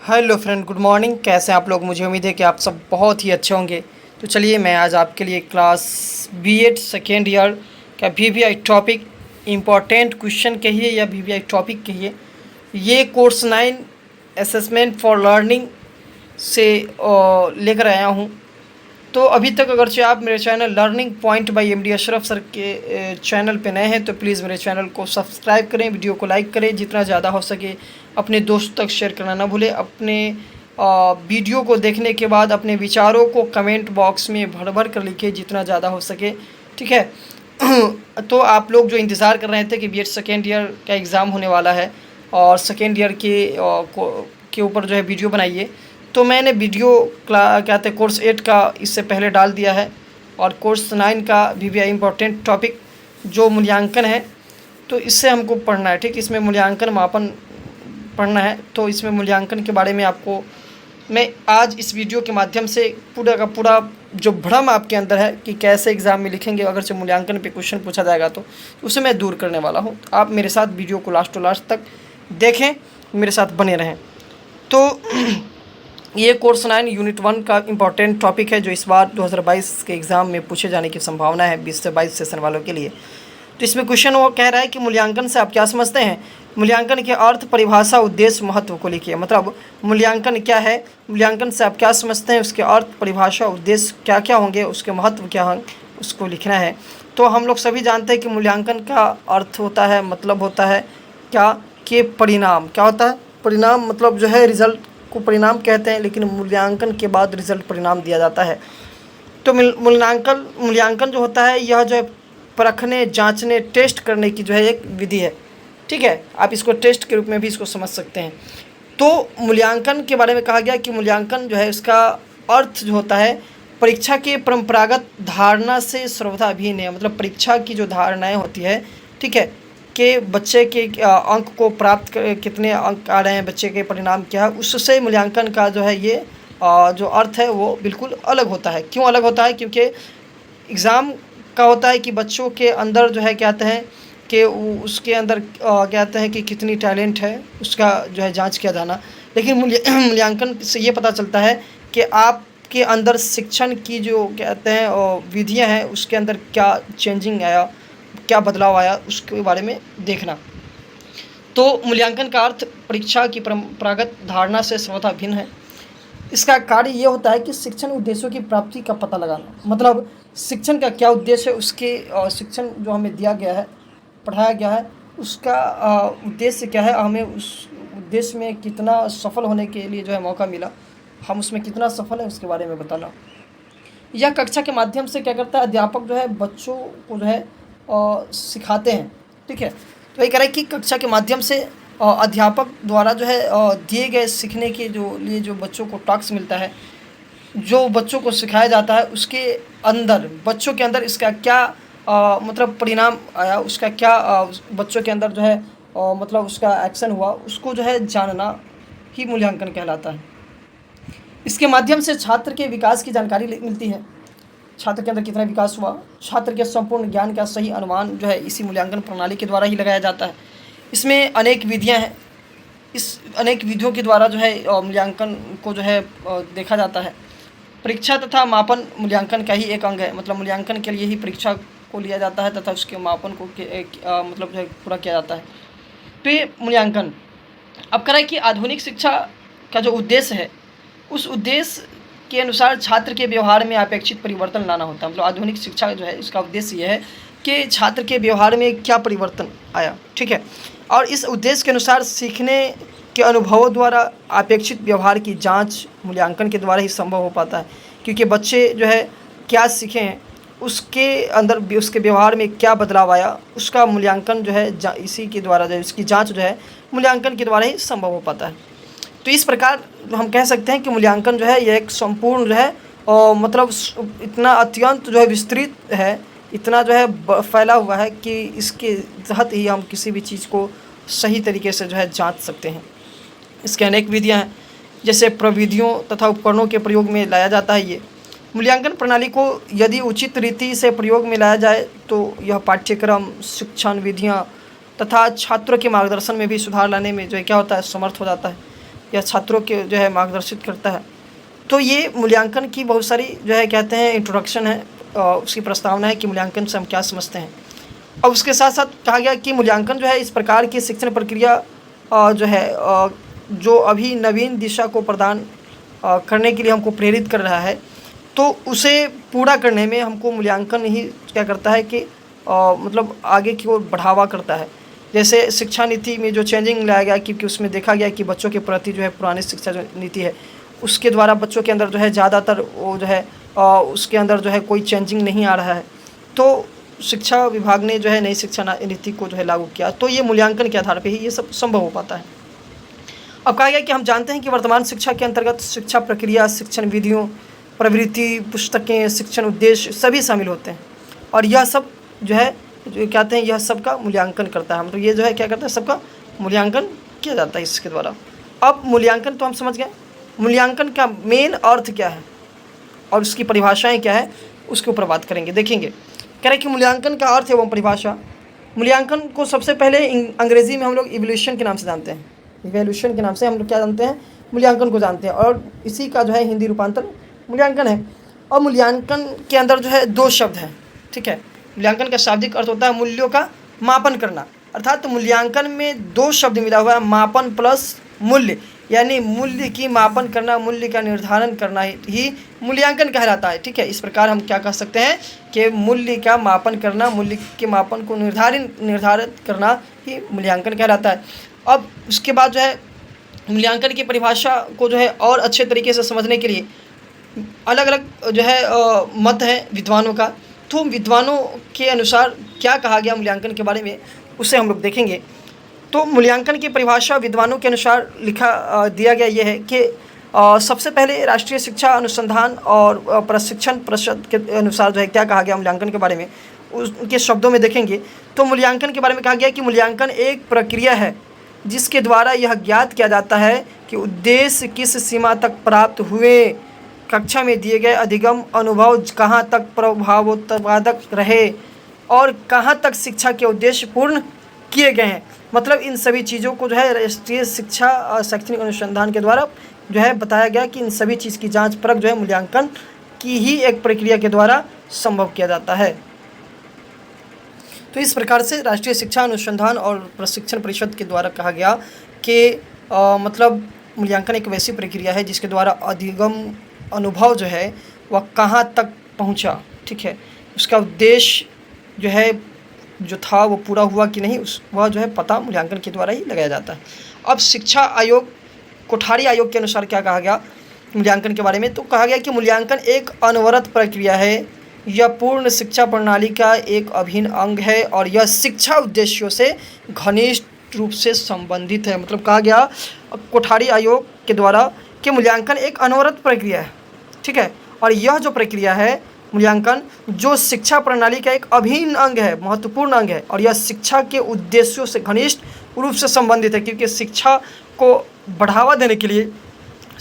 Hello friend, good morning. कैसे हैं आप लोग? मुझे उम्मीद है कि आप सब बहुत ही अच्छे होंगे। तो चलिए, मैं आज आपके लिए क्लास बीएड सेकेंड ईयर का वीवीआई टॉपिक, इम्पॉर्टेंट क्वेश्चन कहिए या वीवीआई टॉपिक कहिए, ये कोर्स 9 असेसमेंट फॉर लर्निंग से लेकर आया हूँ। तो अभी तक अगरचे आप मेरे channel learning point by MD Ashraf sir के चैनल पे नए हैं तो प्लीज़ मेरे चैनल को सब्सक्राइब करें, वीडियो को लाइक करें, जितना ज़्यादा हो सके अपने दोस्तों तक शेयर करना ना भूलें। अपने वीडियो को देखने के बाद अपने विचारों को कमेंट बॉक्स में भर भर कर लिखिए, जितना ज़्यादा हो सके, ठीक है। तो आप लोग जो इंतज़ार कर रहे थे कि बीएड सेकेंड ईयर का एग्ज़ाम होने वाला है और सेकेंड ईयर के ऊपर जो है वीडियो बनाइए, तो मैंने वीडियो क्या कहते हैं कोर्स 8 का इससे पहले डाल दिया है। और कोर्स 9 का वीवीआई इम्पोर्टेंट टॉपिक जो मूल्यांकन है, तो इससे हमको पढ़ना है, ठीक। इसमें मूल्यांकन मापन पढ़ना है, तो इसमें मूल्यांकन के बारे में आपको मैं आज इस वीडियो के माध्यम से पूरा का पूरा जो भ्रम आपके अंदर है कि कैसे एग्ज़ाम में लिखेंगे अगर से मूल्यांकन पे क्वेश्चन पूछा जाएगा तो उसे मैं दूर करने वाला हूँ। आप मेरे साथ वीडियो को लास्ट टू लास्ट तक देखें, मेरे साथ बने रहें। तो ये कोर्स 9 यूनिट 1 का इम्पॉर्टेंट टॉपिक है जो इस बार 2022 के एग्ज़ाम में पूछे जाने की संभावना है 20 से 22 सेशन वालों के लिए। तो इसमें क्वेश्चन वो कह रहा है कि मूल्यांकन से आप क्या समझते हैं? मूल्यांकन के अर्थ, परिभाषा, उद्देश्य, महत्व को लिखिए। मतलब मूल्यांकन क्या है, मूल्यांकन से आप क्या समझते हैं, उसके अर्थ, परिभाषा, उद्देश्य क्या क्या होंगे, उसके महत्व क्या होंगे, उसको लिखना है। तो हम लोग सभी जानते हैं कि मूल्यांकन का अर्थ होता है, मतलब होता है क्या कि परिणाम। क्या होता है? परिणाम। मतलब जो है रिज़ल्ट को परिणाम कहते हैं, लेकिन मूल्यांकन के बाद रिज़ल्ट परिणाम दिया जाता है। तो मूल्यांकन जो होता है यह जो है परखने, जांचने, टेस्ट करने की जो है एक विधि है, ठीक है। आप इसको टेस्ट के रूप में भी इसको समझ सकते हैं। तो मूल्यांकन के बारे में कहा गया कि मूल्यांकन जो है इसका अर्थ जो होता है परीक्षा के परंपरागत धारणा से सर्वथा भिन्न है। मतलब परीक्षा की जो धारणाएं होती है, ठीक है, कि बच्चे के अंक को प्राप्त कितने अंक आ रहे हैं, बच्चे के परिणाम क्या है, उससे मूल्यांकन का जो है ये जो अर्थ है वो बिल्कुल अलग होता है। क्यों अलग होता है? क्योंकि एग्ज़ाम का होता है कि बच्चों के अंदर जो है कहते हैं कि उसके अंदर कहते हैं कि कितनी टैलेंट है, उसका जो है जांच किया जाना। लेकिन मूल्यांकन से ये पता चलता है कि आपके अंदर शिक्षण की जो कहते हैं विधियां हैं, उसके अंदर क्या चेंजिंग आया, क्या बदलाव आया, उसके बारे में देखना। तो मूल्यांकन का अर्थ परीक्षा की परंपरागत धारणा से सर्वथा भिन्न है। इसका कार्य ये होता है कि शिक्षण उद्देश्यों की प्राप्ति का पता लगाना। मतलब शिक्षण का क्या उद्देश्य है, उसके शिक्षण जो हमें दिया गया है, पढ़ाया गया है, उसका उद्देश्य क्या है, हमें उस उद्देश्य में कितना सफल होने के लिए जो है मौका मिला, हम उसमें कितना सफल है, उसके बारे में बताना। यह कक्षा के माध्यम से क्या करता है, अध्यापक जो है बच्चों को जो है सिखाते हैं, ठीक है। तो ये कह रहा है कि कक्षा के माध्यम से अध्यापक द्वारा जो है दिए गए सीखने के जो लिए जो बच्चों को टास्क मिलता है, जो बच्चों को सिखाया जाता है, उसके अंदर बच्चों के अंदर इसका क्या मतलब परिणाम आया, उसका क्या बच्चों के अंदर जो है मतलब उसका एक्शन हुआ, उसको जो है जानना ही मूल्यांकन कहलाता है। इसके माध्यम से छात्र के विकास की जानकारी मिलती है। छात्र के अंदर कितना विकास हुआ, छात्र के संपूर्ण ज्ञान का सही अनुमान जो है इसी मूल्यांकन प्रणाली के द्वारा ही लगाया जाता है। इसमें अनेक विधियां हैं, इस अनेक विधियों के द्वारा जो है मूल्यांकन को जो है देखा जाता है। परीक्षा तथा मापन मूल्यांकन का ही एक अंग है। मतलब मूल्यांकन के लिए ही परीक्षा को लिया जाता है तथा उसके मापन को मतलब जो है पूरा किया जाता है। तो ये मूल्यांकन अब कह रहा है कि आधुनिक शिक्षा का जो उद्देश्य है, उस उद्देश्य के अनुसार छात्र के व्यवहार में अपेक्षित परिवर्तन लाना होता है। मतलब आधुनिक शिक्षा जो है इसका उद्देश्य यह है कि छात्र के व्यवहार में क्या परिवर्तन आया, ठीक है। और इस उद्देश्य के अनुसार सीखने के अनुभवों द्वारा अपेक्षित व्यवहार की जांच मूल्यांकन के द्वारा ही संभव हो पाता है। क्योंकि बच्चे जो है क्या सीखे हैं, उसके अंदर उसके व्यवहार में क्या बदलाव आया, उसका मूल्यांकन जो है इसी के द्वारा जो है इसकी जाँच जो है मूल्यांकन के द्वारा ही संभव हो पाता है। तो इस प्रकार हम कह सकते हैं कि मूल्यांकन जो है यह एक संपूर्ण जो है मतलब इतना अत्यंत जो है विस्तृत है, इतना जो है फैला हुआ है कि इसके तहत ही हम किसी भी चीज़ को सही तरीके से जो है जांच सकते हैं। इसके अनेक विधियां हैं, जैसे प्रविधियों तथा उपकरणों के प्रयोग में लाया जाता है। ये मूल्यांकन प्रणाली को यदि उचित रीति से प्रयोग में लाया जाए तो यह पाठ्यक्रम, शिक्षण विधियाँ तथा छात्रों के मार्गदर्शन में भी सुधार लाने में जो है क्या होता है, समर्थ हो जाता है। या छात्रों के जो है मार्गदर्शित करता है। तो ये मूल्यांकन की बहुत सारी जो है कहते हैं इंट्रोडक्शन है, उसकी प्रस्तावना है कि मूल्यांकन से हम क्या समझते हैं। और उसके साथ साथ कहा गया कि मूल्यांकन जो है इस प्रकार की शिक्षण प्रक्रिया जो है जो अभी नवीन दिशा को प्रदान करने के लिए हमको प्रेरित कर रहा है, तो उसे पूरा करने में हमको मूल्यांकन ही क्या करता है कि मतलब आगे की ओर बढ़ावा करता है। जैसे शिक्षा नीति में जो चेंजिंग लाया गया, क्योंकि उसमें देखा गया कि बच्चों के प्रति जो है पुरानी शिक्षा जो नीति है उसके द्वारा बच्चों के अंदर जो है ज़्यादातर वो जो है उसके अंदर जो है कोई चेंजिंग नहीं आ रहा है, तो शिक्षा विभाग ने जो है नई शिक्षा नीति को जो है लागू किया। तो ये मूल्यांकन के आधार पर ही ये सब संभव हो पाता है। अब कहा गया कि हम जानते हैं कि वर्तमान शिक्षा के अंतर्गत शिक्षा प्रक्रिया, शिक्षण विधियों, प्रवृत्ति, पुस्तकें, शिक्षण उद्देश्य सभी शामिल होते हैं, और यह सब जो है जो कहते हैं यह सबका मूल्यांकन करता है। मतलब ये जो है क्या करता है, सबका मूल्यांकन किया जाता है इसके द्वारा। अब मूल्यांकन तो हम समझ गए, मूल्यांकन का मेन अर्थ क्या है और उसकी परिभाषाएं क्या है उसके ऊपर बात करेंगे, देखेंगे। कह रहे कि मूल्यांकन का अर्थ एवं परिभाषा। मूल्यांकन को सबसे पहले अंग्रेजी में हम लोग इवोल्यूशन के नाम से जानते हैं, इवोल्यूशन के नाम से हम लोग क्या जानते हैं, मूल्यांकन को जानते हैं, और इसी का जो है हिंदी रूपांतर मूल्यांकन है। और मूल्यांकन के अंदर जो है दो शब्द हैं, ठीक है। मूल्यांकन का शाब्दिक अर्थ होता है मूल्यों का मापन करना, अर्थात तो मूल्यांकन में दो शब्द मिला हुआ है, मापन प्लस मूल्य, यानी मूल्य की मापन करना, मूल्य का निर्धारण करना ही मूल्यांकन कहलाता है, ठीक है। इस प्रकार हम क्या कह सकते हैं कि मूल्य का मापन करना, मूल्य के मापन को निर्धारित करना ही मूल्यांकन कहलाता है। अब उसके बाद जो है मूल्यांकन की परिभाषा को जो है और अच्छे तरीके से समझने के लिए अलग अलग जो है मत हैं विद्वानों का। तो विद्वानों के अनुसार क्या कहा गया मूल्यांकन के बारे में उसे हम लोग देखेंगे। तो मूल्यांकन की परिभाषा विद्वानों के अनुसार दिया गया ये है कि सबसे पहले राष्ट्रीय शिक्षा अनुसंधान और प्रशिक्षण परिषद के अनुसार जो है क्या कहा गया मूल्यांकन के बारे में, उनके शब्दों में देखेंगे। तो मूल्यांकन के बारे में कहा गया कि मूल्यांकन एक प्रक्रिया है जिसके द्वारा यह ज्ञात किया जाता है कि उद्देश्य किस सीमा तक प्राप्त हुए, कक्षा में दिए गए अधिगम अनुभव कहाँ तक प्रभावोत्पादक रहे और कहाँ तक शिक्षा के उद्देश्य पूर्ण किए गए हैं। मतलब इन सभी चीज़ों को जो है राष्ट्रीय शिक्षा और शैक्षणिक अनुसंधान के द्वारा जो है बताया गया कि इन सभी चीज़ की जांच परख जो है मूल्यांकन की ही एक प्रक्रिया के द्वारा संभव किया जाता है। तो इस प्रकार से राष्ट्रीय शिक्षा अनुसंधान और प्रशिक्षण परिषद के द्वारा कहा गया कि मतलब मूल्यांकन एक वैसी प्रक्रिया है जिसके द्वारा अधिगम अनुभव जो है वह कहाँ तक पहुँचा, ठीक है, उसका उद्देश्य जो है जो था वो पूरा हुआ कि नहीं, वह जो है पता मूल्यांकन के द्वारा ही लगाया जाता है। अब शिक्षा आयोग, कोठारी आयोग के अनुसार क्या कहा गया मूल्यांकन के बारे में, तो कहा गया कि मूल्यांकन एक अनवरत प्रक्रिया है, यह पूर्ण शिक्षा प्रणाली का एक अभिन्न अंग है और यह शिक्षा उद्देश्यों से घनिष्ठ रूप से संबंधित है। मतलब कहा गया कोठारी आयोग के द्वारा कि मूल्यांकन एक अनवरत प्रक्रिया है, ठीक है, और यह जो प्रक्रिया है मूल्यांकन जो शिक्षा प्रणाली का एक अभिन्न अंग है, महत्वपूर्ण अंग है, और यह शिक्षा के उद्देश्यों से घनिष्ठ रूप से संबंधित है, क्योंकि शिक्षा को बढ़ावा देने के लिए,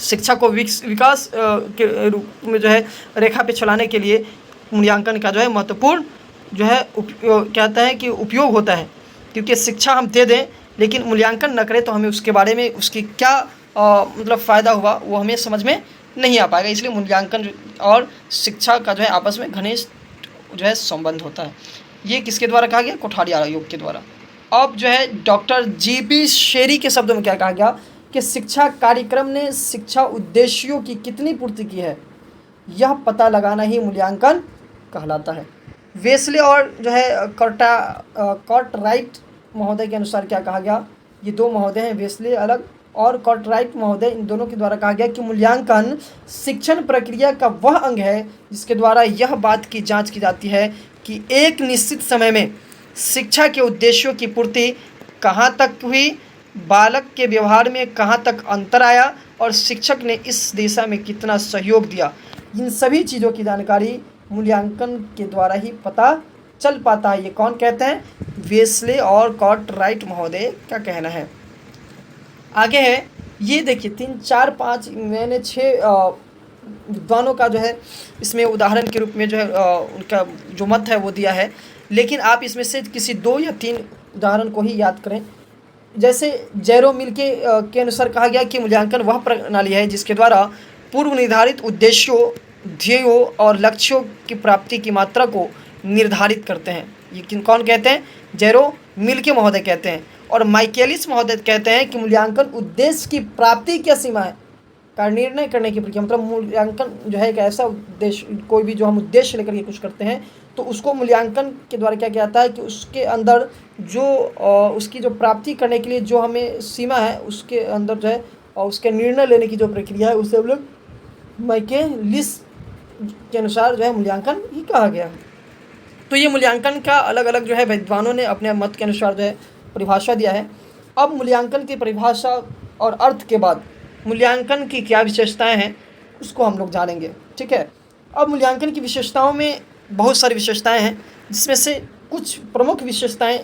शिक्षा को विकास के रूप में जो है रेखा पे चलाने के लिए मूल्यांकन का जो है महत्वपूर्ण जो है कहते हैं कि उपयोग होता है। क्योंकि शिक्षा हम दे दें लेकिन मूल्यांकन न करें तो हमें उसके बारे में उसकी क्या मतलब फ़ायदा हुआ वो हमें समझ में नहीं आ पाएगा। इसलिए मूल्यांकन और शिक्षा का जो है आपस में घनिष्ठ जो है संबंध होता है। ये किसके द्वारा कहा गया, कोठारी आयोग के द्वारा। अब जो है डॉक्टर जी.पी. शेरी के शब्दों में क्या कहा गया कि शिक्षा कार्यक्रम ने शिक्षा उद्देश्यों की कितनी पूर्ति की है, यह पता लगाना ही मूल्यांकन कहलाता है। वेस्ले और जो है कार्टराइट महोदय के अनुसार क्या कहा गया, ये दो महोदय हैं, वेस्ले अलग और कार्टराइट महोदय, इन दोनों के द्वारा कहा गया कि मूल्यांकन शिक्षण प्रक्रिया का वह अंग है जिसके द्वारा यह बात की जांच की जाती है कि एक निश्चित समय में शिक्षा के उद्देश्यों की पूर्ति कहाँ तक हुई, बालक के व्यवहार में कहाँ तक अंतर आया और शिक्षक ने इस दिशा में कितना सहयोग दिया। इन सभी चीज़ों की जानकारी मूल्यांकन के द्वारा ही पता चल पाता है। ये कौन कहते हैं, वेस्ले और कार्टराइट महोदय का कहना है। आगे है ये देखिए 3, 4, 5 मैंने 6 विद्वानों का जो है इसमें उदाहरण के रूप में जो है उनका जो मत है वो दिया है, लेकिन आप इसमें से किसी 2 या 3 उदाहरण को ही याद करें। जैसे जैरो मिल के अनुसार कहा गया कि मूल्यांकन वह प्रणाली है जिसके द्वारा पूर्व निर्धारित उद्देश्यों, ध्येयों और लक्ष्यों की प्राप्ति की मात्रा को निर्धारित करते हैं। ये कौन कहते हैं? जैरो मिल के महोदय कहते हैं। और माइकेलिस महोदय कहते हैं कि मूल्यांकन उद्देश्य की प्राप्ति क्या सीमा है का निर्णय करने की प्रक्रिया। मतलब मूल्यांकन जो है एक ऐसा उद्देश्य, कोई भी जो हम उद्देश्य लेकर के कुछ करते हैं तो उसको मूल्यांकन के द्वारा क्या किया जाता है कि उसके अंदर जो उसकी जो प्राप्ति करने के लिए जो हमें सीमा है उसके अंदर जो है और उसके निर्णय लेने की जो प्रक्रिया है उसे हम लोग माइकेलिस के अनुसार जो है मूल्यांकन ही कहा गया। तो ये मूल्यांकन का अलग अलग जो है विद्वानों ने अपने मत के अनुसार जो है परिभाषा दिया है। अब मूल्यांकन की परिभाषा और अर्थ के बाद मूल्यांकन की क्या विशेषताएं हैं उसको हम लोग जानेंगे। ठीक है, अब मूल्यांकन की विशेषताओं में बहुत सारी विशेषताएं हैं, जिसमें से कुछ प्रमुख विशेषताएं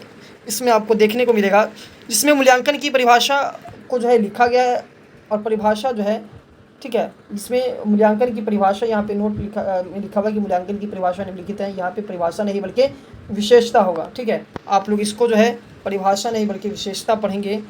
इसमें आपको देखने को मिलेगा, जिसमें मूल्यांकन की परिभाषा को जो है लिखा गया है और परिभाषा जो है, ठीक है, इसमें मूल्यांकन की परिभाषा यहाँ पे नोट लिखा हुआ कि मूल्यांकन की परिभाषा निम्नलिखित है। यहाँ पे परिभाषा नहीं बल्कि विशेषता होगा। ठीक है, आप लोग इसको जो है परिभाषा नहीं बल्कि विशेषता पढ़ेंगे।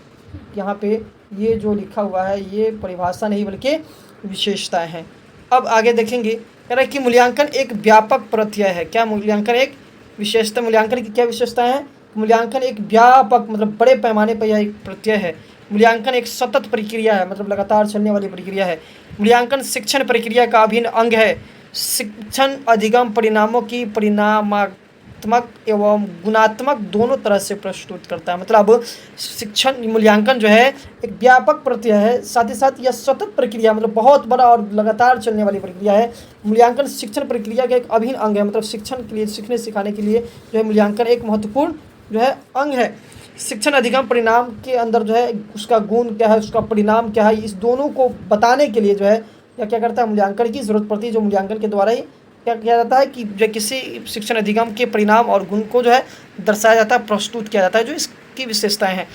यहाँ पे ये जो लिखा हुआ है ये परिभाषा नहीं बल्कि विशेषताएं हैं। अब आगे देखेंगे, कह रहा है कि मूल्यांकन एक व्यापक प्रत्यय है। क्या मूल्यांकन एक विशेषता? मूल्यांकन की क्या विशेषताएं हैं? मूल्यांकन एक व्यापक मतलब बड़े पैमाने पर यह एक प्रत्यय है। मूल्यांकन एक सतत प्रक्रिया है, मतलब लगातार चलने वाली प्रक्रिया है। मूल्यांकन शिक्षण प्रक्रिया का अभिन्न अंग है। शिक्षण अधिगम परिणामों की परिणामात्मक एवं गुणात्मक दोनों तरह से प्रस्तुत करता है। मतलब शिक्षण मूल्यांकन जो है एक व्यापक प्रक्रिया है, साथ ही साथ यह सतत प्रक्रिया मतलब बहुत बड़ा और लगातार चलने वाली प्रक्रिया है। मूल्यांकन शिक्षण प्रक्रिया का एक अभिन्न अंग है, मतलब शिक्षण के लिए, सीखने सिखाने के लिए जो है मूल्यांकन एक महत्वपूर्ण जो है अंग है। शिक्षण अधिगम परिणाम के अंदर जो है उसका गुण क्या है, उसका परिणाम क्या है, इस दोनों को बताने के लिए जो है या क्या करता है मूल्यांकन की ज़रूरत पड़ती है, जो मूल्यांकन के द्वारा ही क्या किया जाता है कि जो किसी शिक्षण अधिगम के परिणाम और गुण को जो है दर्शाया जाता है, प्रस्तुत किया जाता है, जो इसकी विशेषताएं हैं।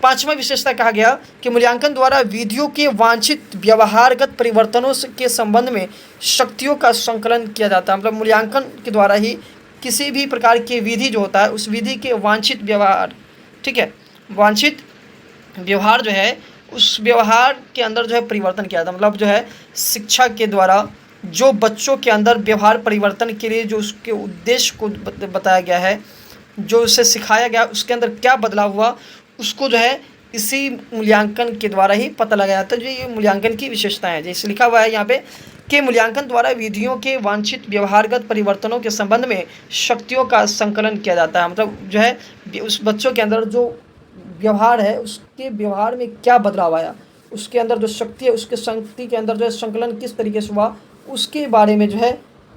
पांचवा विशेषता कहा गया कि मूल्यांकन द्वारा विधियों के वांछित व्यवहारगत परिवर्तनों के संबंध में शक्तियों का संकलन किया जाता है। मतलब मूल्यांकन के द्वारा ही किसी भी प्रकार की विधि जो होता है उस विधि के वांछित व्यवहार, ठीक है, वांछित व्यवहार जो है उस व्यवहार के अंदर जो है परिवर्तन किया जाता है। मतलब जो है शिक्षा के द्वारा जो बच्चों के अंदर व्यवहार परिवर्तन के लिए जो उसके उद्देश्य को बताया गया है, जो उसे सिखाया गया उसके अंदर क्या बदलाव हुआ, उसको जो है इसी मूल्यांकन के द्वारा ही पता लगाया जाता है। जो ये मूल्यांकन की विशेषताएं हैं, जैसे लिखा हुआ है यहाँ पे कि मूल्यांकन द्वारा विधियों के वांछित व्यवहारगत परिवर्तनों के संबंध में शक्तियों का संकलन किया जाता है। मतलब जो है उस बच्चों के अंदर जो व्यवहार है उसके व्यवहार में क्या बदलाव आया, उसके अंदर जो शक्ति है उसके शक्ति के अंदर जो है संकलन किस तरीके से हुआ, उसके बारे में जो है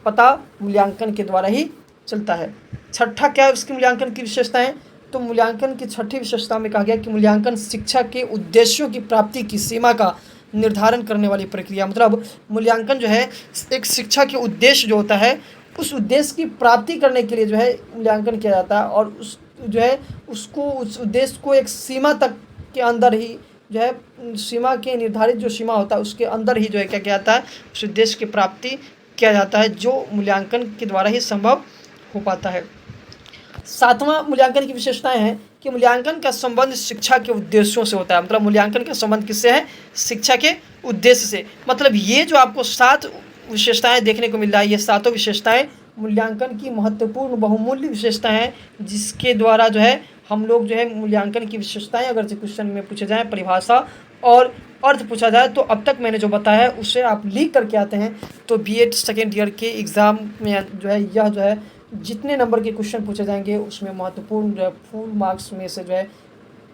पता मूल्यांकन के द्वारा ही चलता है। छठा क्या है उसकी मूल्यांकन की विशेषताएं? तो मूल्यांकन की छठी विशेषता में कहा गया कि मूल्यांकन शिक्षा के उद्देश्यों की प्राप्ति की सीमा का निर्धारण करने वाली प्रक्रिया। मतलब मूल्यांकन जो है एक शिक्षा के उद्देश्य जो होता है उस उद्देश्य की प्राप्ति करने के लिए जो है मूल्यांकन किया जाता है और उस जो है उसको उस उद्देश्य को एक सीमा तक के अंदर ही जो है सीमा के निर्धारित जो सीमा होता है उसके अंदर ही जो है क्या किया जाता है उस उद्देश्य की प्राप्ति किया जाता है, जो मूल्यांकन के द्वारा ही संभव हो पाता है। सातवां मूल्यांकन की विशेषताएं हैं कि मूल्यांकन का संबंध शिक्षा के उद्देश्यों से होता है। मतलब मूल्यांकन का संबंध किससे है? शिक्षा के उद्देश्य से। मतलब ये जो आपको 7 विशेषताएं देखने को मिल रहा है, ये सातों विशेषताएं मूल्यांकन की महत्वपूर्ण बहुमूल्य विशेषताएं हैं, जिसके द्वारा जो है हम लोग जो है मूल्यांकन की विशेषताएं अगर से क्वेश्चन में पूछे जाए, परिभाषा और अर्थ पूछा जाए तो अब तक मैंने जो बताया है उससे आप लिख करके आते हैं तो बीएड सेकेंड ईयर के एग्ज़ाम में जो है यह जो है जितने नंबर के क्वेश्चन पूछे जाएंगे उसमें महत्वपूर्ण जो है फुल मार्क्स में से जो है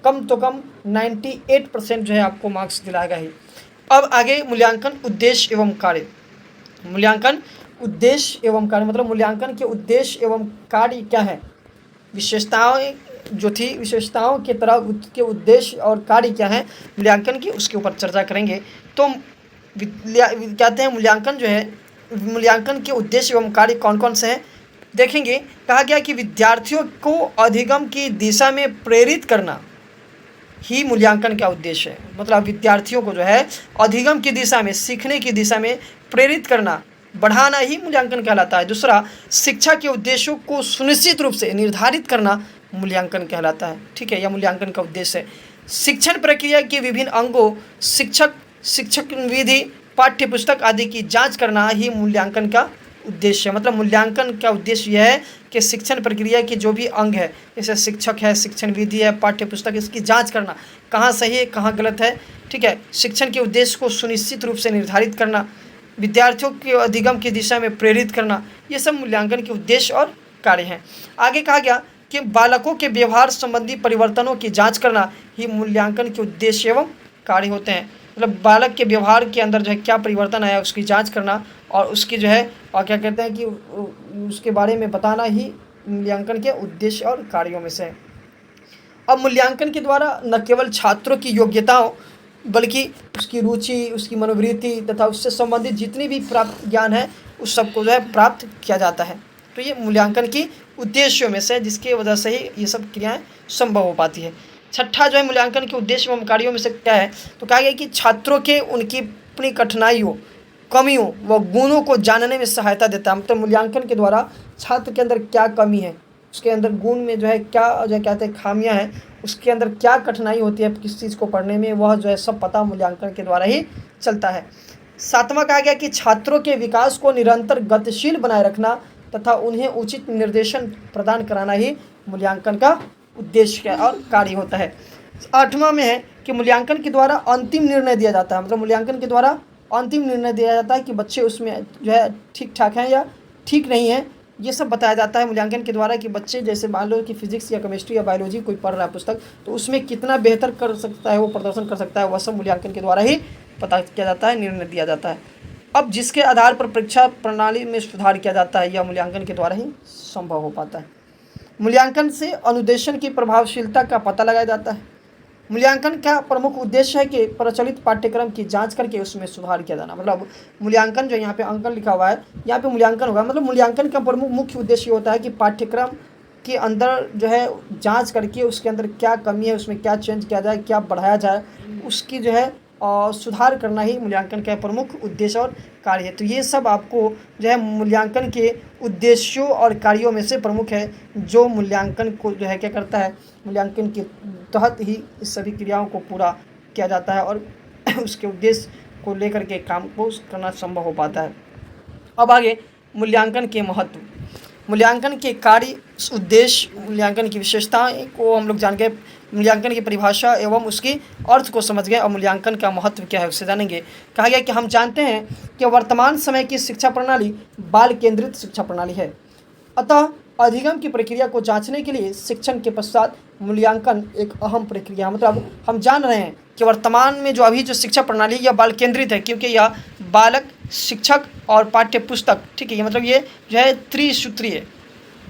कम तो कम 98% जो है आपको मार्क्स दिलाएगा ही। अब आगे मूल्यांकन उद्देश्य एवं कार्य। मूल्यांकन उद्देश्य एवं कार्य मतलब मूल्यांकन के उद्देश्य एवं कार्य क्या है, विशेषताएं जो थी विशेषताओं के तरह के उद्देश्य और कार्य क्या है मूल्यांकन की, उसके ऊपर चर्चा करेंगे। तो कहते हैं मूल्यांकन जो है मूल्यांकन के उद्देश्य एवं कार्य कौन कौन से हैं देखेंगे। कहा गया कि विद्यार्थियों को अधिगम की दिशा में प्रेरित करना ही मूल्यांकन का उद्देश्य है। मतलब विद्यार्थियों को जो है अधिगम की दिशा में, सीखने की दिशा में प्रेरित करना, बढ़ाना ही मूल्यांकन कहलाता है। दूसरा, शिक्षा के उद्देश्यों को सुनिश्चित रूप से निर्धारित करना मूल्यांकन कहलाता है। ठीक है, यह मूल्यांकन का उद्देश्य है। शिक्षण प्रक्रिया के विभिन्न अंगों, शिक्षक विधि, पाठ्य पुस्तक आदि की जांच करना ही मूल्यांकन का उद्देश्य है। मतलब मूल्यांकन का उद्देश्य यह है कि शिक्षण प्रक्रिया के जो भी अंग है, जैसे शिक्षक है, शिक्षण विधि है, पाठ्य पुस्तक, इसकी जांच करना, कहाँ सही है कहाँ गलत है, ठीक है। शिक्षण के उद्देश्य को सुनिश्चित रूप से निर्धारित करना, विद्यार्थियों के अधिगम की दिशा में प्रेरित करना, ये सब मूल्यांकन के उद्देश्य और कार्य हैं। आगे कहा गया कि बालकों के व्यवहार संबंधी परिवर्तनों की जांच करना ही मूल्यांकन के उद्देश्य एवं कार्य होते हैं। मतलब बालक के व्यवहार के अंदर जो है क्या परिवर्तन आया उसकी जांच करना और उसकी जो है और क्या कहते हैं कि उसके बारे में बताना ही मूल्यांकन के उद्देश्य और कार्यों में से है। अब मूल्यांकन के द्वारा न केवल छात्रों की योग्यताओं बल्कि उसकी रुचि, उसकी मनोवृत्ति तथा उससे संबंधित जितनी भी प्राप्त ज्ञान है उस सबको जो है प्राप्त किया जाता है। तो ये मूल्यांकन की उद्देश्यों में से जिसकी वजह से ही ये सब क्रियाएं संभव हो पाती है। छठा जो है मूल्यांकन के उद्देश्य एवं कार्यों में से क्या है, तो कहा गया कि छात्रों के उनकी अपनी कठिनाइयों, कमियों व गुणों को जानने में सहायता देता है। मतलब मूल्यांकन के द्वारा छात्र के अंदर क्या कमी है, उसके अंदर गुण में जो है क्या जो कहते हैं खामियां हैं, उसके अंदर क्या कठिनाई होती है किस चीज़ को पढ़ने में, वह जो है सब पता मूल्यांकन के द्वारा ही चलता है। सातवां कहा गया कि छात्रों के विकास को निरंतर गतिशील बनाए रखना तथा उन्हें उचित निर्देशन प्रदान कराना ही मूल्यांकन का उद्देश्य और कार्य होता है। आठवां में है कि मूल्यांकन के द्वारा अंतिम निर्णय दिया जाता है। मतलब मूल्यांकन के द्वारा अंतिम निर्णय दिया जाता है कि बच्चे उसमें जो है ठीक ठाक हैं या ठीक नहीं है, ये सब बताया जाता है मूल्यांकन के द्वारा कि बच्चे जैसे मान लो कि फिजिक्स या केमिस्ट्री या बायोलॉजी कोई पढ़ रहा है पुस्तक, तो उसमें कितना बेहतर कर सकता है, वो प्रदर्शन कर सकता है, वह सब मूल्यांकन के द्वारा ही पता किया जाता है, निर्णय दिया जाता है। अब जिसके आधार पर परीक्षा प्रणाली में सुधार किया जाता है, यह मूल्यांकन के द्वारा ही संभव हो पाता है। मूल्यांकन से अनुदेशन की प्रभावशीलता का पता लगाया जाता है। मूल्यांकन का प्रमुख उद्देश्य है कि प्रचलित पाठ्यक्रम की जांच करके उसमें सुधार किया जाना। मतलब मूल्यांकन जो यहाँ पे अंकन लिखा हुआ है, यहाँ पे मूल्यांकन होगा। मतलब मूल्यांकन का प्रमुख मुख्य उद्देश्य होता है कि पाठ्यक्रम के अंदर जो है जांच करके उसके अंदर क्या कमी है, उसमें क्या चेंज किया जाए, क्या बढ़ाया जाए, उसकी जो है सुधार करना ही मूल्यांकन का प्रमुख उद्देश्य और कार्य है। तो ये सब आपको जो है मूल्यांकन के उद्देश्यों और कार्यों में से प्रमुख है, जो मूल्यांकन को जो है क्या करता है, मूल्यांकन के तहत ही इस सभी क्रियाओं को पूरा किया जाता है और उसके उद्देश्य को लेकर के काम को करना संभव हो पाता है। अब आगे मूल्यांकन के महत्व, मूल्यांकन के कार्य, उद्देश्य, मूल्यांकन की विशेषताएं को हम लोग जान गए, मूल्यांकन की परिभाषा एवं उसकी अर्थ को समझ गए और मूल्यांकन का महत्व क्या है उससे जानेंगे। कहा गया कि हम जानते हैं कि वर्तमान समय की शिक्षा प्रणाली बाल केंद्रित शिक्षा प्रणाली है, अतः अधिगम की प्रक्रिया को जांचने के लिए शिक्षण के पश्चात मूल्यांकन एक अहम प्रक्रिया। मतलब हम जान रहे हैं कि वर्तमान में जो अभी जो शिक्षा प्रणाली यह बाल केंद्रित है, क्योंकि यह बालक, शिक्षक और पाठ्य पुस्तक, ठीक है, ये मतलब ये जो है त्रिसूत्रीय,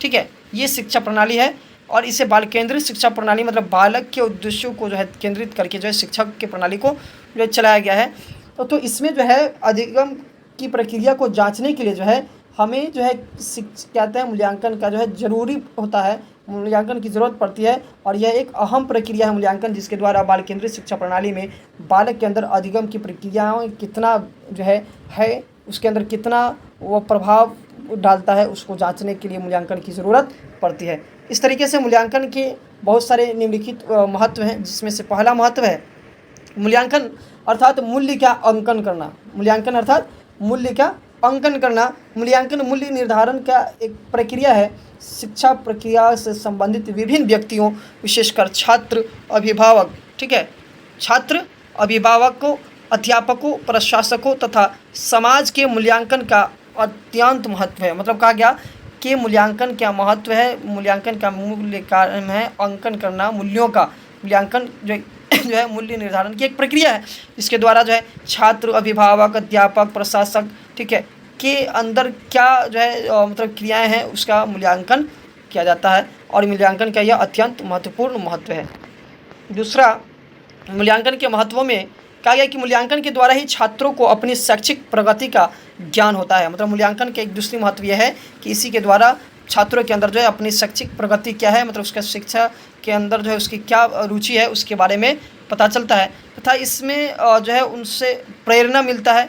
ठीक है, ये शिक्षा प्रणाली है और इसे बाल केंद्रित शिक्षा प्रणाली मतलब बालक के उद्देश्यों को जो है केंद्रित करके जो है शिक्षक के प्रणाली को जो है चलाया गया है। तो इसमें जो है अधिगम की प्रक्रिया को जांचने के लिए जो है हमें जो है कहते हैं मूल्यांकन का जो है ज़रूरी होता है, मूल्यांकन की ज़रूरत पड़ती है और यह एक अहम प्रक्रिया है मूल्यांकन, जिसके द्वारा बाल केंद्रित शिक्षा प्रणाली में बालक के अंदर अधिगम की प्रक्रियाओं कितना जो है उसके अंदर कितना वो प्रभाव डालता है, उसको जांचने के लिए मूल्यांकन की ज़रूरत पड़ती है। इस तरीके से मूल्यांकन के बहुत सारे निम्नलिखित महत्व हैं, जिसमें से पहला महत्व है मूल्यांकन अर्थात मूल्य का अंकन करना। मूल्यांकन अर्थात मूल्य का अंकन करना। मूल्यांकन मूल्य निर्धारण का एक प्रक्रिया है। शिक्षा प्रक्रिया से संबंधित विभिन्न व्यक्तियों, विशेषकर छात्र, अभिभावक, ठीक है, छात्र, अभिभावकों, अध्यापकों, प्रशासकों तथा समाज के मूल्यांकन का अत्यंत महत्व है। मतलब कहा गया कि मूल्यांकन क्या महत्व है, मूल्यांकन का मूल्य कारण है अंकन करना, मूल्यों का मूल्यांकन जो है मूल्य निर्धारण की एक प्रक्रिया है, जिसके द्वारा जो है छात्र, अभिभावक, अध्यापक, प्रशासक, ठीक है, के अंदर क्या जो है मतलब क्रियाएं हैं उसका मूल्यांकन किया जाता है और मूल्यांकन का यह अत्यंत महत्वपूर्ण महत्व है। दूसरा, मूल्यांकन के महत्वों में कहा गया कि मूल्यांकन के द्वारा ही छात्रों को अपनी शैक्षिक प्रगति का ज्ञान होता है। मतलब मूल्यांकन के एक दूसरी महत्व यह है कि इसी के द्वारा छात्रों के अंदर जो है अपनी शैक्षिक प्रगति क्या है, मतलब उसका शिक्षा के अंदर जो है उसकी क्या रुचि है उसके बारे में पता चलता है तथा इसमें जो है उनसे प्रेरणा मिलता है,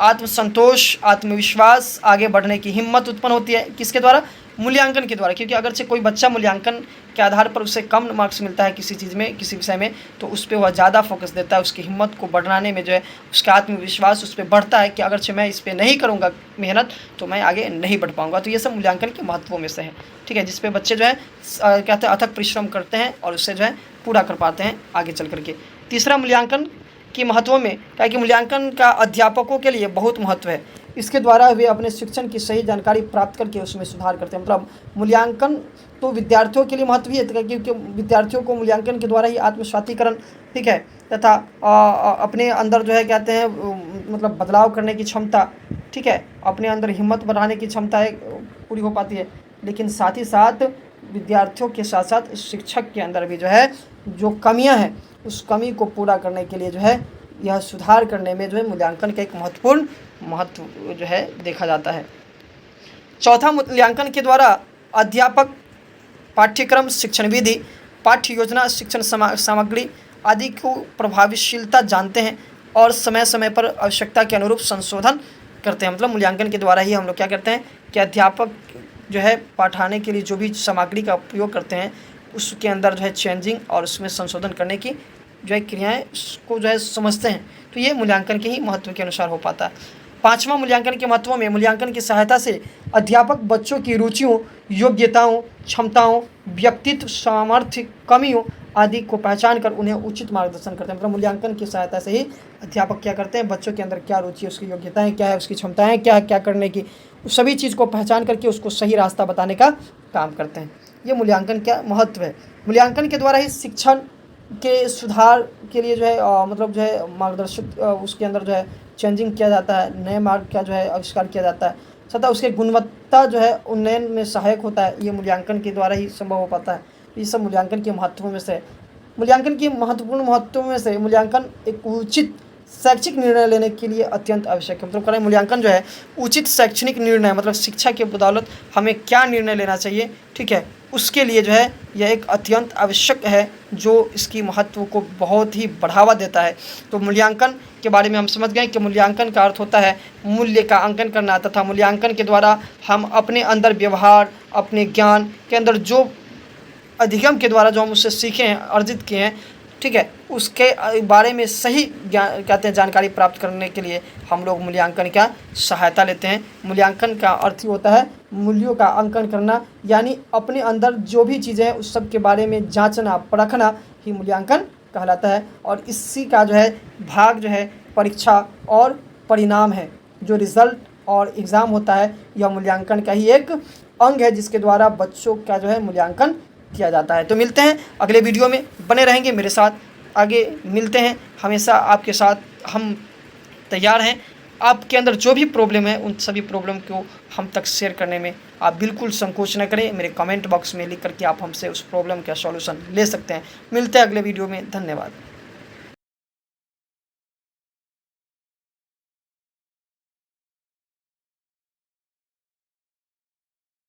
आत्मसंतोष, आत्मविश्वास, आगे बढ़ने की हिम्मत उत्पन्न होती है। किसके द्वारा? मूल्यांकन के द्वारा, क्योंकि अगर से कोई बच्चा मूल्यांकन के आधार पर उसे कम मार्क्स मिलता है किसी चीज़ में, किसी विषय में, तो उस पर वह ज़्यादा फोकस देता है, उसकी हिम्मत को बढ़ाने में जो है उसका आत्मविश्वास उस पर बढ़ता है कि अगर से मैं इस पर नहीं करूँगा मेहनत तो मैं आगे नहीं बढ़ पाऊँगा। तो ये सब मूल्यांकन के महत्वों में से है, ठीक है, जिस पे बच्चे जो है कहते हैं अथक परिश्रम करते हैं और उससे जो है पूरा कर पाते हैं आगे चल करके। तीसरा मूल्यांकन के महत्वों में क्या है कि मूल्यांकन का अध्यापकों के लिए बहुत महत्व है। इसके द्वारा वे अपने शिक्षण की सही जानकारी प्राप्त करके उसमें सुधार करते हैं। मतलब मूल्यांकन तो विद्यार्थियों के लिए महत्व ही है, क्योंकि विद्यार्थियों को मूल्यांकन के द्वारा ही आत्मसातीकरण, ठीक है, तथा अपने अंदर जो है कहते हैं मतलब बदलाव करने की क्षमता, ठीक है, अपने अंदर हिम्मत बढ़ाने की क्षमता पूरी हो पाती है। लेकिन साथ ही साथ विद्यार्थियों के साथ साथ शिक्षक के अंदर भी जो है जो कमियां हैं उस कमी को पूरा करने के लिए जो है यह सुधार करने में जो है मूल्यांकन का एक महत्वपूर्ण महत्व जो है देखा जाता है। चौथा, मूल्यांकन के द्वारा अध्यापक पाठ्यक्रम, शिक्षण विधि, पाठ्य योजना, शिक्षण सामग्री आदि को प्रभावशीलता जानते हैं और समय समय पर आवश्यकता के अनुरूप संशोधन करते हैं। मतलब मूल्यांकन के द्वारा ही हम लोग क्या करते हैं कि अध्यापक जो है पढ़ाने के लिए जो भी सामग्री का उपयोग करते हैं उसके अंदर जो है चेंजिंग और उसमें संशोधन करने की जो है क्रियाएँ को जो है समझते हैं। तो ये मूल्यांकन के ही महत्व के अनुसार हो पाता है। पाँचवां, मूल्यांकन के महत्वों में मूल्यांकन की सहायता से अध्यापक बच्चों की रुचियों, योग्यताओं, क्षमताओं, व्यक्तित्व, सामर्थ्य, कमियों आदि को पहचान कर उन्हें उचित मार्गदर्शन करते हैं। मतलब मूल्यांकन की सहायता से ही अध्यापक क्या करते हैं, बच्चों के अंदर क्या रुचि है, उसकी योग्यताएं क्या है, उसकी क्षमताएं क्या है, क्या करने की, उस सभी चीज़ को पहचान करके उसको सही रास्ता बताने का काम करते हैं। ये मूल्यांकन का महत्व है। मूल्यांकन के द्वारा ही शिक्षण के सुधार के लिए जो है मतलब जो है मार्गदर्शक उसके अंदर जो है चेंजिंग किया जाता है, नए मार्ग का जो है आविष्कार किया जाता है, तथा उसके गुणवत्ता जो है उन्नयन में सहायक होता है। ये मूल्यांकन के द्वारा ही संभव हो पाता है। ये सब मूल्यांकन के महत्वों में से, मूल्यांकन की महत्वपूर्ण महत्वों में से मूल्यांकन एक उचित शैक्षिक निर्णय लेने के लिए अत्यंत आवश्यक है। मतलब करें मूल्यांकन जो है उचित शैक्षणिक निर्णय, मतलब शिक्षा के बदौलत हमें क्या निर्णय लेना चाहिए, ठीक है, उसके लिए जो है यह एक अत्यंत आवश्यक है जो इसकी महत्व को बहुत ही बढ़ावा देता है। तो मूल्यांकन के बारे में हम समझ गए कि मूल्यांकन का अर्थ होता है मूल्य का अंकन करना, तथा मूल्यांकन के द्वारा हम अपने अंदर व्यवहार, अपने ज्ञान के अंदर जो अधिगम के द्वारा जो हम उससे सीखे हैं, अर्जित किए हैं, ठीक है, उसके बारे में सही ज्ञान कहते हैं जानकारी प्राप्त करने के लिए हम लोग मूल्यांकन का सहायता लेते हैं। मूल्यांकन का अर्थ ही होता है मूल्यों का अंकन करना, यानी अपने अंदर जो भी चीज़ें हैं उस सब के बारे में जांचना, परखना ही मूल्यांकन कहलाता है। और इसी का जो है भाग जो है परीक्षा और परिणाम है। जो रिज़ल्ट और एग्ज़ाम होता है यह मूल्यांकन का ही एक अंग है जिसके द्वारा बच्चों का जो है मूल्यांकन किया जाता है। तो मिलते हैं अगले वीडियो में, बने रहेंगे मेरे साथ, आगे मिलते हैं। हमेशा आपके साथ हम तैयार हैं। आपके अंदर जो भी प्रॉब्लम है उन सभी प्रॉब्लम को हम तक शेयर करने में आप बिल्कुल संकोच न करें। मेरे कमेंट बॉक्स में लिख करके आप हमसे उस प्रॉब्लम का सॉल्यूशन ले सकते हैं। मिलते हैं अगले वीडियो में। धन्यवाद।